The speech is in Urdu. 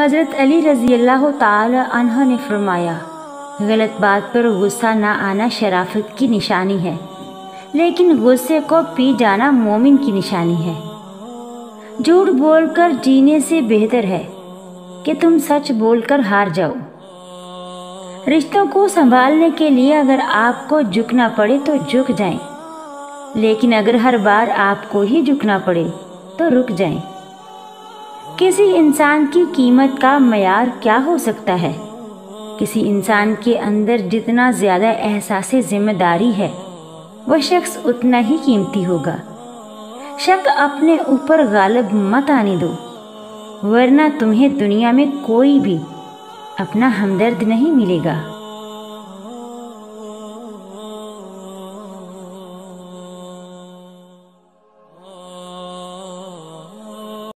حضرت علی رضی اللہ تعالی عنہ نے فرمایا، غلط بات پر غصہ نہ آنا شرافت کی نشانی ہے، لیکن غصے کو پی جانا مومن کی نشانی ہے۔ جھوٹ بول کر جینے سے بہتر ہے کہ تم سچ بول کر ہار جاؤ۔ رشتوں کو سنبھالنے کے لیے اگر آپ کو جھکنا پڑے تو جھک جائیں، لیکن اگر ہر بار آپ کو ہی جھکنا پڑے تو رک جائیں۔ کسی انسان کی قیمت کا معیار کیا ہو سکتا ہے؟ کسی انسان کے اندر جتنا زیادہ احساس ذمہ داری ہے، وہ شخص اتنا ہی قیمتی ہوگا۔ شک اپنے اوپر غالب مت آنے دو، ورنہ تمہیں دنیا میں کوئی بھی اپنا ہمدرد نہیں ملے گا۔